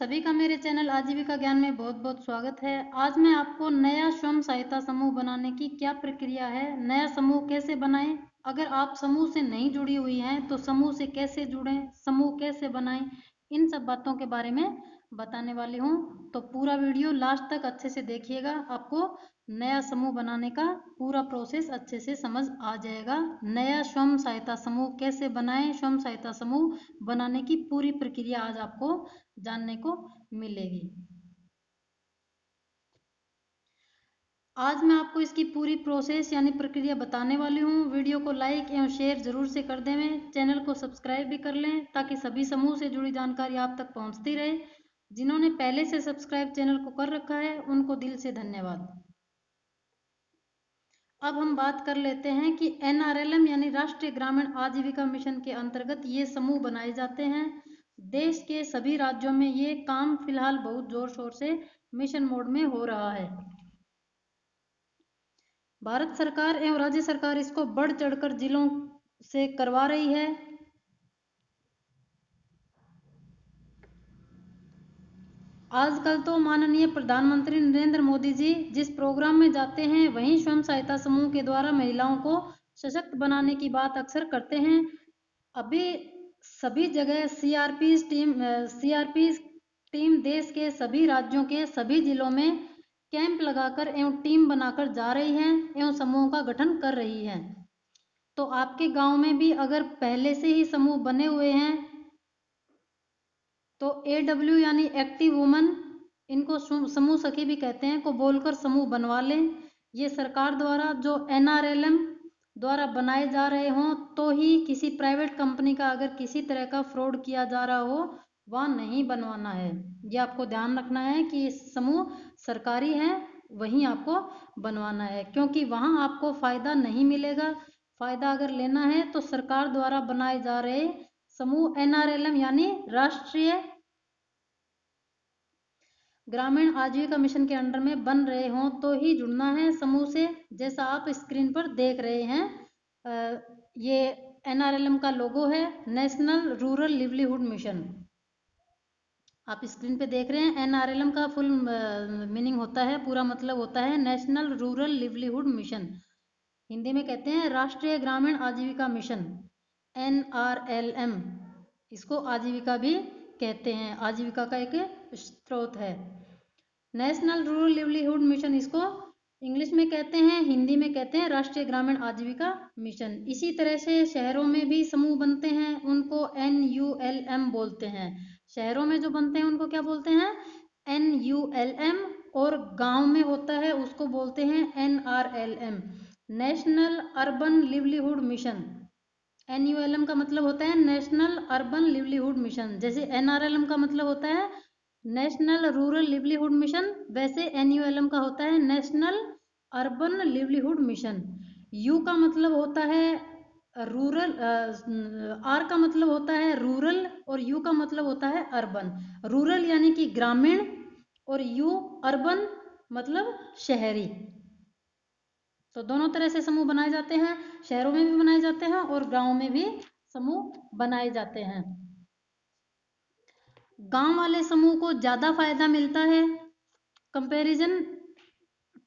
सभी का मेरे चैनल आजीविका ज्ञान में बहुत बहुत स्वागत है। आज मैं आपको नया स्वयं सहायता समूह बनाने की क्या प्रक्रिया है, नया समूह कैसे बनाएं, अगर आप समूह से नहीं जुड़ी हुई हैं तो समूह से कैसे जुड़ें, समूह कैसे बनाएं, इन सब बातों के बारे में बताने वाली हूँ। तो पूरा वीडियो लास्ट तक अच्छे से देखिएगा, आपको नया समूह बनाने का पूरा प्रोसेस अच्छे से समझ आ जाएगा। नया स्वयं सहायता समूह कैसे बनाएं, स्वयं सहायता समूह बनाने की पूरी प्रक्रिया आज आपको जानने को मिलेगी। आज मैं आपको इसकी पूरी प्रोसेस यानी प्रक्रिया बताने वाली हूँ। वीडियो को लाइक एवं शेयर जरूर से कर देवें, चैनल को सब्सक्राइब भी कर लें ताकि सभी समूह से जुड़ी जानकारी आप तक पहुँचती रहे। जिन्होंने पहले से सब्सक्राइब चैनल को कर रखा है उनको दिल से धन्यवाद। अब हम बात कर लेते हैं कि NRLM यानी राष्ट्रीय ग्रामीण आजीविका मिशन के अंतर्गत ये समूह बनाए जाते हैं। देश के सभी राज्यों में ये काम फिलहाल बहुत जोर शोर से मिशन मोड में हो रहा है। भारत सरकार एवं राज्य सरकार इसको बढ़ चढ़कर जिलों से करवा रही है। आजकल तो माननीय प्रधानमंत्री नरेंद्र मोदी जी जिस प्रोग्राम में जाते हैं वहीं स्वयं सहायता समूह के द्वारा महिलाओं को सशक्त बनाने की बात अक्सर करते हैं। अभी सभी जगह सीआरपी टीम देश के सभी राज्यों के सभी जिलों में कैंप लगाकर एवं टीम बनाकर जा रही हैं एवं समूह का गठन कर रही हैं। तो आपके गांव में भी अगर पहले से ही समूह बने हुए हैं तो AW यानी एक्टिव वुमन, इनको समूह सखी भी कहते हैं, को बोलकर समूह बनवा लें। ये सरकार द्वारा जो NRLM द्वारा बनाए जा रहे हों तो ही, किसी प्राइवेट कंपनी का अगर किसी तरह का फ्रॉड किया जा रहा हो वह नहीं बनवाना है। ये आपको ध्यान रखना है कि समूह सरकारी है वहीं आपको बनवाना है, क्योंकि वहाँ आपको फ़ायदा नहीं मिलेगा। फ़ायदा अगर लेना है तो सरकार द्वारा बनाए जा रहे समूह NRLM यानी राष्ट्रीय ग्रामीण आजीविका मिशन के अंडर में बन रहे हों तो ही जुड़ना है समूह से। जैसा आप स्क्रीन पर देख रहे हैं, ये NRLM का लोगो है, नेशनल रूरल लिवलीहुड मिशन। आप स्क्रीन पे देख रहे हैं, NRLM का फुल मीनिंग होता है, पूरा मतलब होता है national rural livelihood mission. Hindi में कहते हैं राष्ट्रीय ग्रामीण आजीविका मिशन, NRLM। इसको आजीविका भी कहते हैं, आजीविका का एक स्रोत है। नेशनल रूरल लिवलीहुड मिशन इसको इंग्लिश में कहते हैं, हिंदी में कहते हैं राष्ट्रीय ग्रामीण आजीविका मिशन। इसी तरह से शहरों में भी समूह बनते हैं, उनको NULM बोलते हैं। शहरों में जो बनते हैं उनको क्या बोलते हैं? NULM। और गांव में होता है उसको बोलते हैं NRLM, national urban livelihood mission. NULM का मतलब होता है नेशनल अर्बन लिवलीहुड मिशन, जैसे NRLM का मतलब होता है नेशनल रूरल लिवलीहुड मिशन, वैसे NULM का होता है national urban livelihood mission. You का मतलब होता है रूरल, आर का मतलब होता है रूरल और यू का मतलब होता है अर्बन। रूरल यानी कि ग्रामीण और यू अर्बन मतलब शहरी। तो दोनों तरह से समूह बनाए जाते हैं, शहरों में भी बनाए जाते हैं और गांव में भी समूह बनाए जाते हैं। गांव वाले समूह को ज़्यादा फायदा मिलता है कंपैरिजन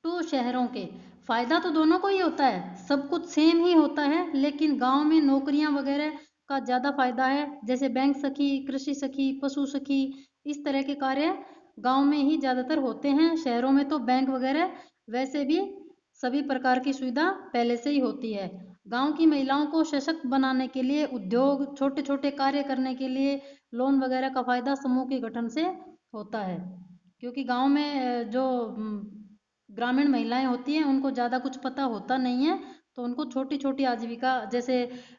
टू शहरों के। फायदा तो दोनों को ही होता है, सब कुछ सेम ही होता है, लेकिन गांव में नौकरियां वगैरह का ज़्यादा फायदा है। जैसे बैंक सखी, कृषि सखी, पशु सखी, इस तरह के कार्य गांव में ही ज़्यादातर होते हैं। शहरों में तो बैंक वगैरह वैसे भी सभी प्रकार की सुविधा पहले से ही होती है। गांव की महिलाओं को सशक्त बनाने के लिए, उद्योग, छोटे छोटे कार्य करने के लिए लोन वगैरह का फायदा समूह के गठन से होता है। क्योंकि गांव में जो ग्रामीण महिलाएं होती हैं उनको ज़्यादा कुछ पता होता नहीं है, तो उनको छोटी छोटी आजीविका जैसे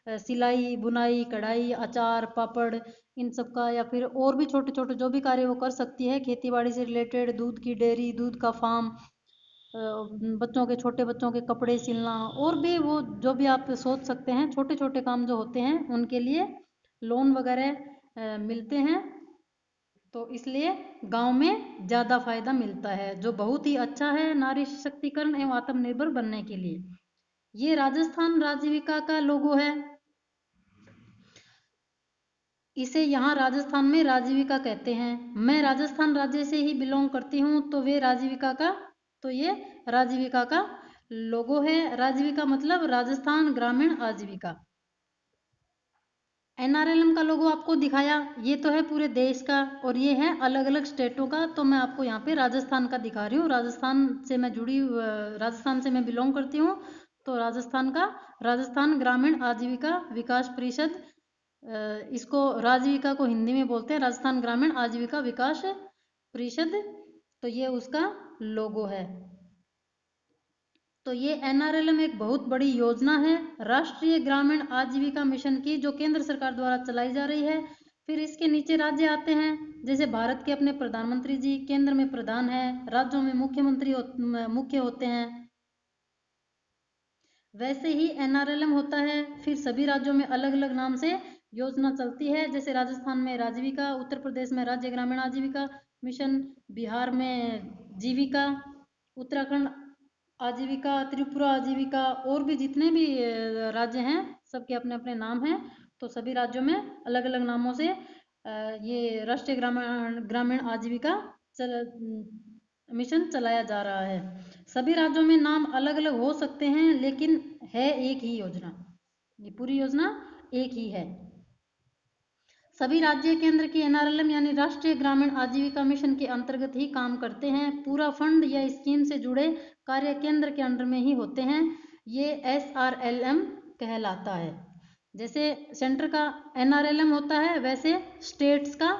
सिलाई, बुनाई, कढ़ाई, अचार, पापड़, इन सब का, या फिर और भी छोटे छोटे जो भी कार्य वो कर सकती है, खेती बाड़ी से रिलेटेड, दूध की डेयरी, दूध का फार्म, बच्चों के, छोटे बच्चों के कपड़े सिलना, और भी वो जो भी आप सोच सकते हैं छोटे छोटे काम जो होते हैं उनके लिए लोन वगैरह मिलते हैं। तो इसलिए गांव में ज़्यादा फायदा मिलता है, जो बहुत ही अच्छा है नारी सशक्तिकरण एवं आत्मनिर्भर बनने के लिए। ये राजस्थान आजीविका का लोगो है। इसे यहाँ राजस्थान में राजीविका कहते हैं। मैं राजस्थान राज्य से ही बिलोंग करती हूँ, तो ये राजीविका का लोगो है। राजीविका मतलब राजस्थान ग्रामीण आजीविका। एनआरएलएम का लोगो आपको दिखाया, ये तो है पूरे देश का और ये है अलग अलग स्टेटों का। तो मैं आपको यहाँ पे राजस्थान का दिखा रही हूँ। राजस्थान से मैं बिलोंग करती हूँ, तो राजस्थान ग्रामीण आजीविका विकास परिषद, इसको राजीविका को हिंदी में बोलते हैं राजस्थान ग्रामीण आजीविका विकास परिषद। तो ये उसका लोगो है। तो ये एनआरएलएम एक बहुत बड़ी योजना है राष्ट्रीय ग्रामीण आजीविका मिशन की, जो केंद्र सरकार द्वारा चलाई जा रही है। फिर इसके नीचे राज्य आते हैं, जैसे भारत के अपने प्रधानमंत्री जी, केंद्र में प्रधान है, राज्यों में मुख्यमंत्री मुख्य होते हैं। वैसे ही एनआरएलएम होता है। फिर सभी राज्यों में अलग अलग नाम से योजना चलती है, जैसे राजस्थान में राजीविका, उत्तर प्रदेश में राज्य ग्रामीण आजीविका मिशन, बिहार में जीविका, उत्तराखंड आजीविका, त्रिपुरा आजीविका, और भी जितने भी राज्य हैं सबके अपने अपने नाम हैं। तो सभी राज्यों में अलग अलग नामों से ये राष्ट्रीय ग्रामीण आजीविका मिशन चलाया जा रहा है। सभी राज्यों में नाम अलग अलग हो सकते हैं, लेकिन है एक ही योजना। ये पूरी योजना एक ही है। सभी राज्य केंद्र की एनआरएलएम यानी राष्ट्रीय ग्रामीण आजीविका मिशन के अंतर्गत ही काम करते हैं। पूरा फंड या स्कीम से जुड़े कार्य केंद्र के अंडर में ही होते हैं। ये एसआरएलएम कहलाता है। जैसे सेंटर का एनआरएलएम होता है, वैसे स्टेट्स का,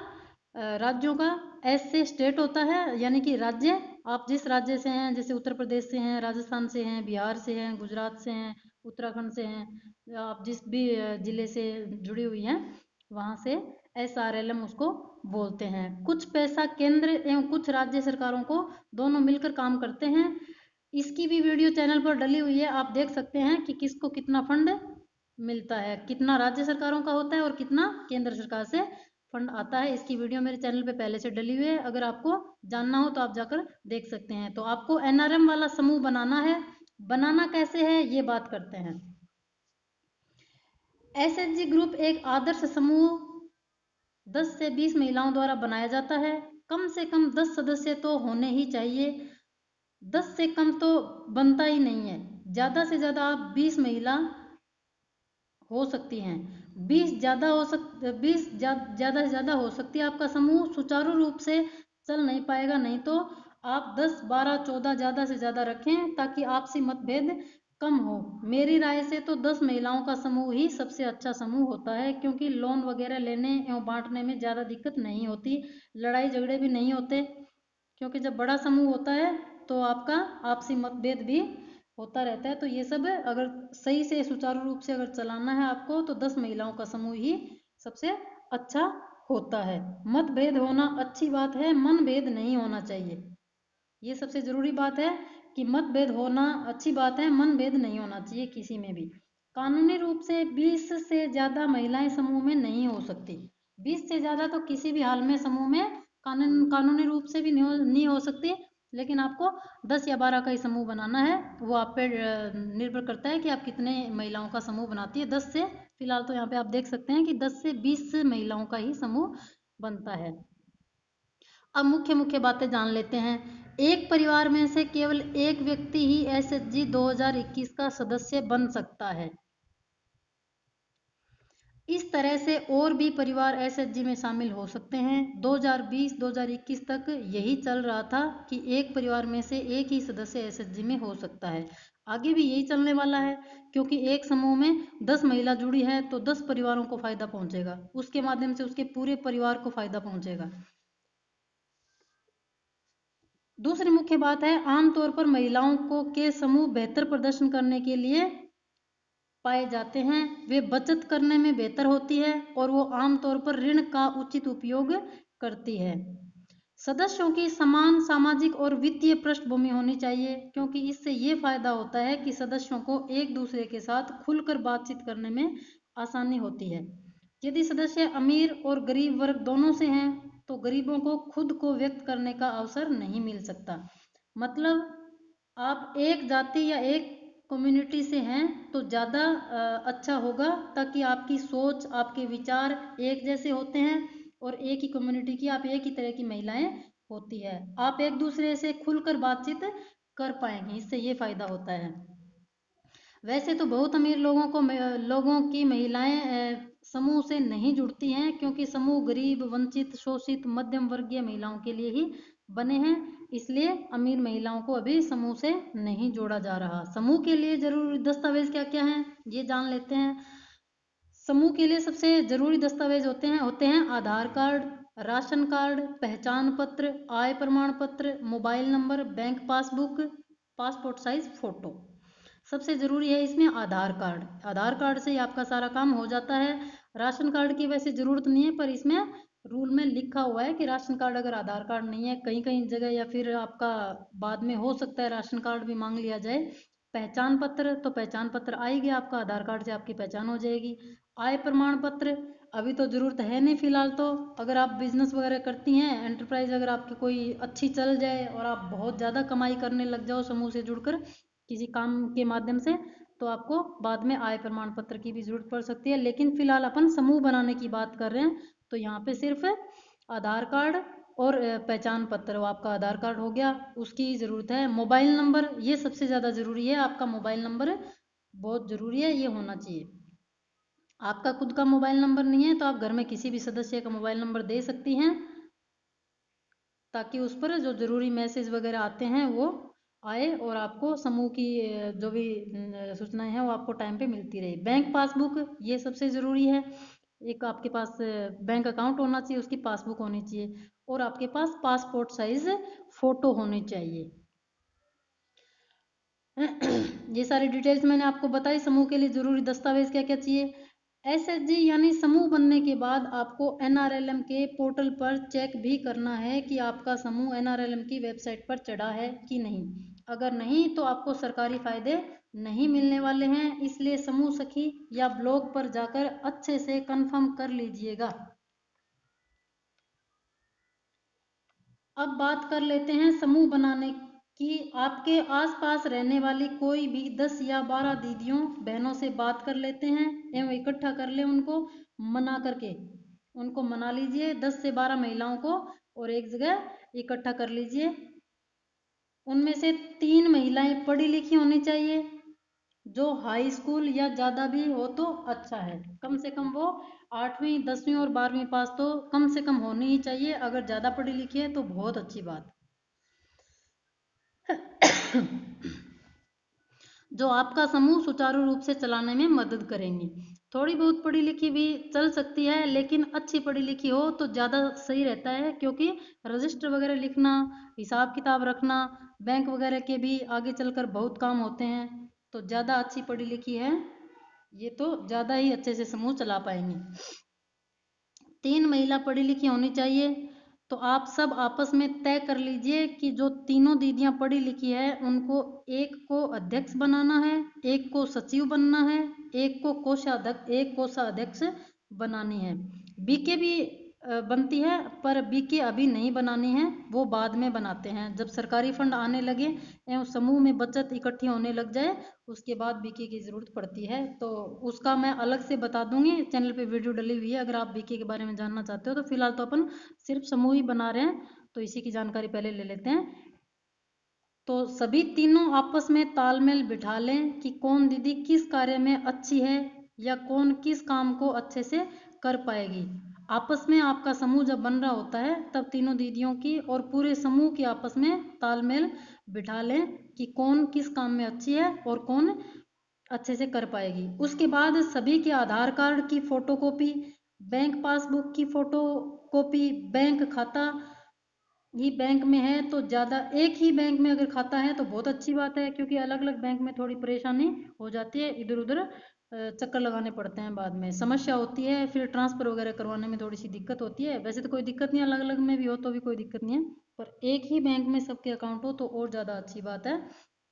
राज्यों का एस से स्टेट होता है, यानी कि राज्य। आप जिस राज्य से हैं, जैसे उत्तर प्रदेश से हैं, राजस्थान से हैं, बिहार से हैं, गुजरात से हैं, उत्तराखंड से हैं, आप जिस भी जिले से जुड़ी हुई हैं, वहाँ से एसआरएलएम उसको बोलते हैं। कुछ पैसा केंद्र एवं कुछ राज्य सरकारों को दोनों मिलकर काम करते हैं। इसकी भी वीडियो चैनल पर डली हुई है, आप देख सकते हैं कि किसको कितना फंड मिलता है, कितना राज्य सरकारों का होता है और कितना केंद्र सरकार से फंड आता है। इसकी वीडियो मेरे चैनल पे पहले से डली हुई है, अगर आपको जानना हो तो आप जाकर देख सकते हैं। तो आपको एनआरएम वाला समूह बनाना है। बनाना कैसे है ये बात करते हैं। एसएचजी ग्रुप एक आदर्श समूह 10 से 20 महिलाओं द्वारा बनाया जाता है। कम से कम 10 सदस्य तो होने ही चाहिए, 10 से कम तो बनता ही नहीं है। ज़्यादा से ज़्यादा आप 20 महिला हो सकती हैं। 20 ज़्यादा से ज़्यादा हो सकती है। आपका समूह सुचारू रूप से चल नहीं पाएगा, नहीं तो आप 10, 12, 14 ज़्यादा से ज़्यादा रखें, ताकि आपसी मतभेद कम हो। मेरी राय से तो 10 महिलाओं का समूह ही सबसे अच्छा समूह होता है, क्योंकि लोन वगैरह लेने एवं बांटने में ज़्यादा दिक्कत नहीं होती, लड़ाई झगड़े भी नहीं होते। क्योंकि जब बड़ा समूह होता है तो आपका आपसी मतभेद भी होता रहता है। तो ये सब अगर सही से सुचारू रूप से अगर चलाना है आपको, तो 10 महिलाओं का समूह ही सबसे अच्छा होता है। मतभेद होना अच्छी बात है, मनभेद नहीं होना चाहिए। ये सबसे जरूरी बात है कि मतभेद होना अच्छी बात है, मनभेद नहीं होना चाहिए किसी में भी। कानूनी रूप से 20 से ज़्यादा महिलाएं समूह में नहीं हो सकती। 20 से ज़्यादा तो किसी भी हाल में समूह में कानूनी रूप से भी नहीं हो सकती, लेकिन आपको 10 या 12 का ही समूह बनाना है। वो आप पे निर्भर करता है कि आप कितने महिलाओं का समूह बनाती है। 10 से, फिलहाल तो यहाँ पे आप देख सकते हैं कि 10 से 20 महिलाओं का ही समूह बनता है। अब मुख्य मुख्य बातें जान लेते हैं। एक परिवार में से केवल एक व्यक्ति ही एसएचजी 2021 का सदस्य बन सकता है। इस तरह से और भी परिवार एसएचजी में शामिल हो सकते हैं। 2020-2021 तक यही चल रहा था कि एक परिवार में से एक ही सदस्य एसएचजी में हो सकता है। आगे भी यही चलने वाला है, क्योंकि एक समूह में 10 महिला जुड़ी है तो 10 परिवारों को फायदा पहुंचेगा, उसके माध्यम से उसके पूरे परिवार को फायदा पहुंचेगा। दूसरी मुख्य बात है, आमतौर पर महिलाओं को के समूह बेहतर प्रदर्शन करने के लिए पाए जाते हैं। वे बचत करने में बेहतर होती है और वो आमतौर पर ऋण का उचित उपयोग करती है। सदस्यों की समान सामाजिक और वित्तीय पृष्ठभूमि होनी चाहिए, क्योंकि इससे ये फायदा होता है कि सदस्यों को एक दूसरे के साथ खुलकर बातचीत करने में आसानी होती है। यदि सदस्य अमीर और गरीब वर्ग दोनों से हैं, तो गरीबों को खुद को व्यक्त करने का अवसर नहीं मिल सकता। मतलब आप एक जाति या एक कम्युनिटी से हैं तो ज़्यादा अच्छा होगा, ताकि आपकी सोच, आपके विचार एक जैसे होते हैं और एक ही कम्युनिटी की, आप एक ही तरह की महिलाएं होती है, आप एक दूसरे से खुलकर बातचीत कर पाएंगे, इससे ये फायदा होता है। वैसे तो बहुत अमीर लोगों की महिलाएं समूह से नहीं जुड़ती हैं, क्योंकि समूह गरीब, वंचित, शोषित, मध्यम वर्गीय महिलाओं के लिए ही बने हैं, इसलिए अमीर महिलाओं को अभी समूह से नहीं जोड़ा जा रहा। समूह के लिए जरूरी दस्तावेज क्या क्या हैं, ये जान लेते हैं। समूह के लिए सबसे जरूरी दस्तावेज होते हैं आधार कार्ड, राशन कार्ड, पहचान पत्र, आय प्रमाण पत्र, mobile number, bank passbook, passport size photo. सबसे ज़रूरी है इसमें आधार कार्ड। आधार कार्ड से ही आपका सारा काम हो जाता है। राशन कार्ड की वैसे ज़रूरत नहीं है, पर इसमें रूल में लिखा हुआ है कि राशन कार्ड अगर आधार कार्ड नहीं है कहीं कहीं जगह, या फिर आपका बाद में हो सकता है राशन कार्ड भी मांग लिया जाए। पहचान पत्र, तो पहचान पत्र आएगी आपका, आधार कार्ड से आपकी पहचान हो जाएगी। आय प्रमाण पत्र अभी तो ज़रूरत है नहीं फिलहाल, तो अगर आप बिजनेस वगैरह करती हैं, एंटरप्राइज अगर आपकी कोई अच्छी चल जाए और आप बहुत ज़्यादा कमाई करने लग जाओ समूह से जुड़कर किसी काम के माध्यम से, तो आपको बाद में आय प्रमाण पत्र की भी जरूरत पड़ सकती है। लेकिन फिलहाल अपन समूह बनाने की बात कर रहे हैं, तो यहाँ पे सिर्फ आधार कार्ड और पहचान पत्र, वो आपका आधार कार्ड हो गया, उसकी ज़रूरत है। मोबाइल नंबर ये सबसे ज़्यादा ज़रूरी है, आपका मोबाइल नंबर बहुत ज़रूरी है, ये होना चाहिए। आपका खुद का मोबाइल नंबर नहीं है तो आप घर में किसी भी सदस्य का मोबाइल नंबर दे सकती हैं, ताकि उस पर जो ज़रूरी मैसेज वगैरह आते हैं वो आए और आपको समूह की जो भी सूचनाएं हैं वो आपको टाइम पे मिलती रहे। बैंक पासबुक ये सबसे ज़रूरी है, एक आपके पास बैंक अकाउंट होना चाहिए, उसकी पासबुक होनी चाहिए, और आपके पास पासपोर्ट साइज फ़ोटो होनी चाहिए। ये सारी डिटेल्स मैंने आपको बताई। समूह के लिए ज़रूरी दस्तावेज क्या क्या चाहिए। एसएचजी यानी समूह बनने के बाद आपको एनआरएलएम के पोर्टल पर चेक भी करना है कि आपका समूह एनआरएलएम की वेबसाइट पर चढ़ा है कि नहीं। अगर नहीं तो आपको सरकारी फायदे नहीं मिलने वाले हैं, इसलिए समूह सखी या ब्लॉग पर जाकर अच्छे से कंफर्म कर लीजिएगा। अब बात कर लेते हैं समूह बनाने की। आपके आसपास रहने वाली कोई भी 10 या 12 दीदियों बहनों से बात कर लेते हैं एवं इकट्ठा कर ले, उनको मना करके उनको मना लीजिए, 10 से 12 महिलाओं को, और एक जगह इकट्ठा कर लीजिए। उनमें से 3 महिलाएं पढ़ी लिखी होनी चाहिए, जो हाई स्कूल या ज़्यादा भी हो तो अच्छा है, कम से कम वो 8वीं 10वीं और 12वीं पास तो कम से कम होनी ही चाहिए। अगर ज़्यादा पढ़ी लिखी है तो बहुत अच्छी बात। जो आपका समूह सुचारू रूप से चलाने में मदद करेंगी। थोड़ी बहुत पढ़ी लिखी भी चल सकती है, लेकिन अच्छी पढ़ी लिखी हो तो ज़्यादा सही रहता है, क्योंकि रजिस्टर वगैरह लिखना, हिसाब किताब रखना, बैंक वगैरह के भी आगे चलकर बहुत काम होते हैं। तो ज़्यादा अच्छी पढ़ी लिखी है ये तो ज़्यादा ही अच्छे से समूह चला पाएंगी। 3 महिला पढ़ी लिखी होनी चाहिए। तो आप सब आपस में तय कर लीजिए कि जो तीनों दीदियां पढ़ी लिखी है उनको एक को अध्यक्ष बनाना है, एक को सचिव बनना है, एक कोषाध्यक्ष बनानी है। बीके भी बनती है, पर बीके अभी नहीं बनानी है, वो बाद में बनाते हैं जब सरकारी फंड आने लगे एवं समूह में बचत इकट्ठी होने लग जाए, उसके बाद बीके की ज़रूरत पड़ती है। तो उसका मैं अलग से बता दूंगी, चैनल पे वीडियो डली हुई है, अगर आप बीके के बारे में जानना चाहते हो तो। फिलहाल तो अपन सिर्फ समूह ही बना रहे हैं, तो इसी की जानकारी पहले ले लेते हैं। तो सभी तीनों आपस में तालमेल बिठा लें कि कौन दीदी किस कार्य में अच्छी है या कौन किस काम को अच्छे से कर पाएगी। आपस में आपका समूह जब बन रहा होता है तब तीनों दीदियों की और पूरे समूह की आपस में तालमेल बिठा लें कि कौन किस काम में अच्छी है और कौन अच्छे से कर पाएगी। उसके बाद सभी के आधार कार्ड की फोटोकॉपी, बैंक पासबुक की फोटोकॉपी, बैंक खाता ही बैंक में है तो ज़्यादा, एक ही बैंक में अगर खाता है तो बहुत अच्छी बात है, क्योंकि अलग अलग बैंक में थोड़ी परेशानी हो जाती है, इधर उधर चक्कर लगाने पड़ते हैं, बाद में समस्या होती है, फिर ट्रांसफ़र वगैरह करवाने में थोड़ी सी दिक्कत होती है। वैसे तो कोई दिक्कत नहीं, अलग अलग में भी हो तो भी कोई दिक्कत नहीं है, पर एक ही बैंक में सबके अकाउंट हो तो और ज़्यादा अच्छी बात है,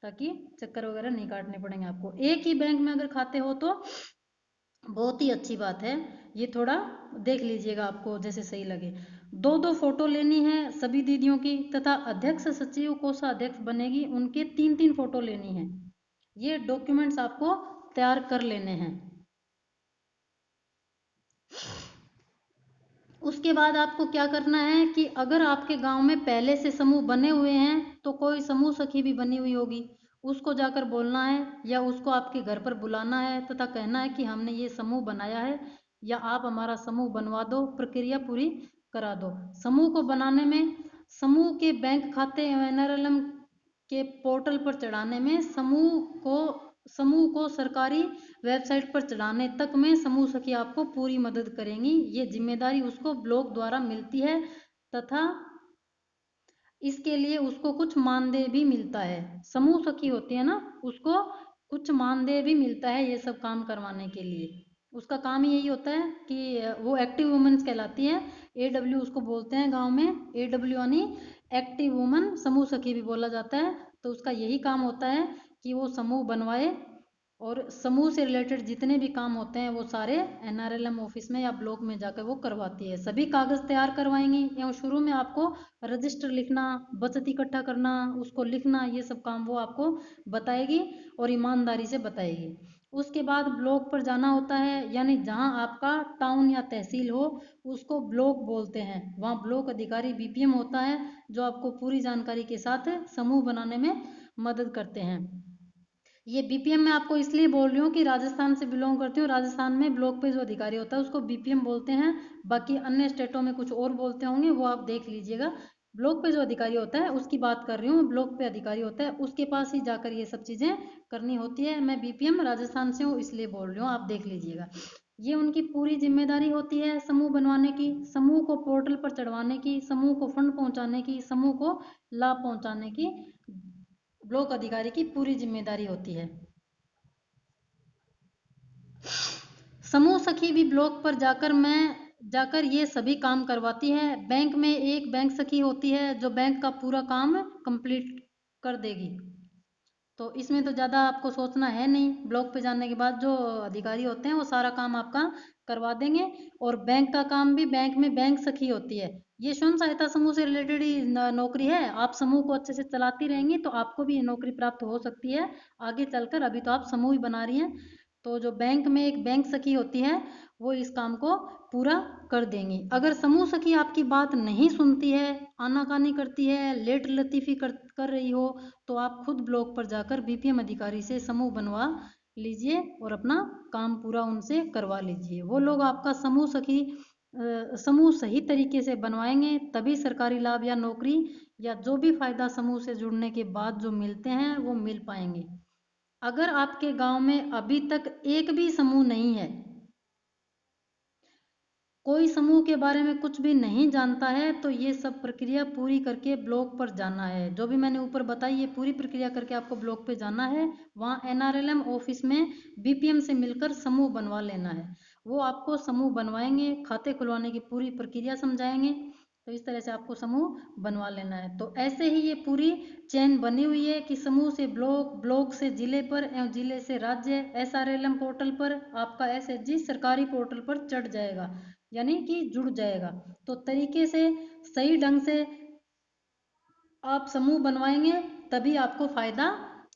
ताकि चक्कर वगैरह नहीं काटने पड़ेंगे आपको। एक ही बैंक में अगर खाते हो तो बहुत ही अच्छी बात है, ये थोड़ा देख लीजिएगा आपको जैसे सही लगे। दो दो फोटो लेनी है सभी दीदियों की, तथा अध्यक्ष सचिव कोषाध्यक्ष बनेगी उनके 3 3 फोटो लेनी है। ये डॉक्यूमेंट्स आपको तैयार कर लेने हैं। उसके बाद आपको क्या करना है कि अगर आपके गांव में पहले से समूह बने हुए हैं तो कोई समूह सखी भी बनी हुई होगी, उसको जाकर बोलना है या उसको आपके घर पर बुलाना है तथा कहना है कि हमने ये समूह बनाया है या आप हमारा समूह बनवा दो, प्रक्रिया पूरी करा दो। समूह को बनाने में, समूह के बैंक खाते एनआरएलएम के पोर्टल पर चढ़ाने में, समूह को सरकारी वेबसाइट पर चढ़ाने तक में समूह सखी आपको पूरी मदद करेंगी। ये जिम्मेदारी उसको ब्लॉक द्वारा मिलती है तथा इसके लिए उसको कुछ मानदेय भी मिलता है। समूह सखी होती है ना, उसको कुछ मानदेय भी मिलता है ये सब काम करवाने के लिए। उसका काम ही यही होता है कि वो एक्टिव वुमेन्स कहलाती है, AW उसको बोलते हैं गांव में, AW यानी एक्टिव वुमन, समूह सखी भी बोला जाता है। तो उसका यही काम होता है कि वो समूह बनवाए और समूह से रिलेटेड जितने भी काम होते हैं वो सारे NRLM ऑफिस में या ब्लॉक में जाकर वो करवाती है। सभी कागज तैयार करवाएंगी एवं शुरू में आपको रजिस्टर लिखना, बचत इकट्ठा करना, उसको लिखना, ये सब काम वो आपको बताएगी और ईमानदारी से बताएगी। उसके बाद ब्लॉक पर जाना होता है, यानी जहां आपका टाउन या तहसील हो उसको ब्लॉक बोलते हैं। वहां ब्लॉक अधिकारी BPM होता है जो आपको पूरी जानकारी के साथ समूह बनाने में मदद करते हैं। ये BPM मैं आपको इसलिए बोल रही हूँ कि राजस्थान से बिलोंग करती हूँ। राजस्थान में ब्लॉक पे जो अधिकारी होता है उसको BPM बोलते हैं, बाकी अन्य स्टेटों में कुछ और बोलते होंगे, वो आप देख लीजिएगा। ब्लॉक पे जो अधिकारी होता है उसकी बात कर रही हूँ, ब्लॉक पे अधिकारी होता है उसके पास ही जाकर ये सब चीज़ें करनी होती है। मैं BPM राजस्थान से हूँ इसलिए बोल रही हूँ, आप देख लीजिएगा। ये उनकी पूरी जिम्मेदारी होती है समूह बनवाने की, समूह को पोर्टल पर चढ़वाने की, समूह को फंड पहुंचाने की, समूह को लाभ पहुंचाने की ब्लॉक अधिकारी की पूरी जिम्मेदारी होती है। समूह सखी भी ब्लॉक पर जाकर ये सभी काम करवाती है। बैंक में एक बैंक सखी होती है जो बैंक का पूरा काम कंप्लीट कर देगी। तो इसमें तो ज़्यादा आपको सोचना है नहीं, ब्लॉक पे जाने के बाद जो अधिकारी होते हैं वो सारा काम आपका करवा देंगे। और बैंक का काम भी बैंक में बैंक सखी होती है। ये स्वयं सहायता समूह से रिलेटेड ही नौकरी है। आप समूह को अच्छे से चलाती रहेंगी तो आपको भी ये नौकरी प्राप्त हो सकती है आगे चलकर। अभी तो आप समूह ही बना रही हैं। तो जो बैंक में एक बैंक सखी होती है वो इस काम को पूरा कर देंगी। अगर समूह सखी आपकी बात नहीं सुनती है, आनाकानी करती है, लेट लतीफ़ी कर रही हो, तो आप खुद ब्लॉक पर जाकर BPM अधिकारी से समूह बनवा लीजिए और अपना काम पूरा उनसे करवा लीजिए। वो लोग आपका समूह सही तरीके से बनवाएंगे, तभी सरकारी लाभ या नौकरी या जो भी फायदा समूह से जुड़ने के बाद जो मिलते हैं वो मिल पाएंगे। अगर आपके गांव में अभी तक एक भी समूह नहीं है, कोई समूह के बारे में कुछ भी नहीं जानता है, तो ये सब प्रक्रिया पूरी करके ब्लॉक पर जाना है। जो भी मैंने ऊपर बताई ये पूरी प्रक्रिया करके आपको ब्लॉक पे जाना है। वहाँ NRLM ऑफिस में BPM से मिलकर समूह बनवा लेना है। वो आपको समूह बनवाएंगे, खाते खुलवाने की पूरी प्रक्रिया समझाएंगे। तो इस तरह से आपको समूह बनवा लेना है। तो ऐसे ही ये पूरी चेन बनी हुई है कि समूह से ब्लॉक, ब्लॉक से जिले पर एवं जिले से राज्य, SRLM पोर्टल पर, आपका SHG सरकारी पोर्टल पर चढ़ जाएगा, यानी कि जुड़ जाएगा। तो तरीके से सही ढंग से आप समूह बनवाएंगे तभी आपको फायदा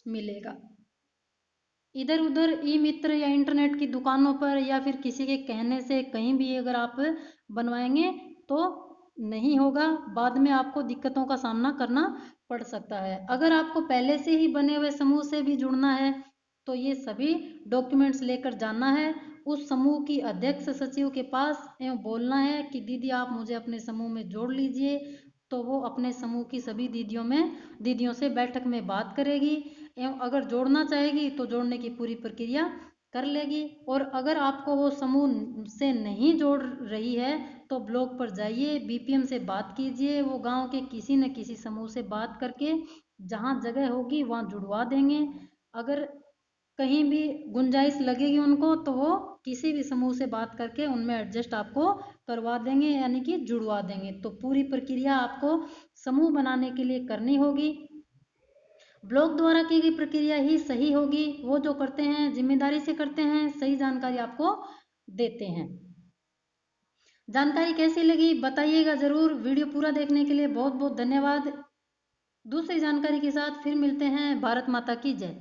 मिलेगा। इधर उधर ई मित्र या इंटरनेट की दुकानों पर या फिर किसी के कहने से कहीं भी अगर आप बनवाएंगे तो नहीं होगा, बाद में आपको दिक्कतों का सामना करना पड़ सकता है। अगर आपको पहले से ही बने हुए समूह से भी जुड़ना है तो ये सभी डॉक्यूमेंट्स लेकर जाना है उस समूह की अध्यक्ष सचिव के पास एवं बोलना है कि दीदी आप मुझे अपने समूह में जोड़ लीजिए। तो वो अपने समूह की सभी दीदियों से बैठक में बात करेगी एवं अगर जोड़ना चाहेगी तो जोड़ने की पूरी प्रक्रिया कर लेगी। और अगर आपको वो समूह से नहीं जोड़ रही है तो ब्लॉक पर जाइए, BPM से बात कीजिए, वो गांव के किसी न किसी समूह से बात करके जहाँ जगह होगी वहाँ जुड़वा देंगे। अगर कहीं भी गुंजाइश लगेगी उनको तो वो किसी भी समूह से बात करके उनमें एडजस्ट आपको करवा देंगे, यानी कि जुड़वा देंगे। तो पूरी प्रक्रिया आपको समूह बनाने के लिए करनी होगी। ब्लॉक द्वारा की गई प्रक्रिया ही सही होगी। वो जो करते हैं जिम्मेदारी से करते हैं, सही जानकारी आपको देते हैं। जानकारी कैसी लगी बताइएगा जरूर। वीडियो पूरा देखने के लिए बहुत बहुत धन्यवाद। दूसरी जानकारी के साथ फिर मिलते हैं। भारत माता की जय।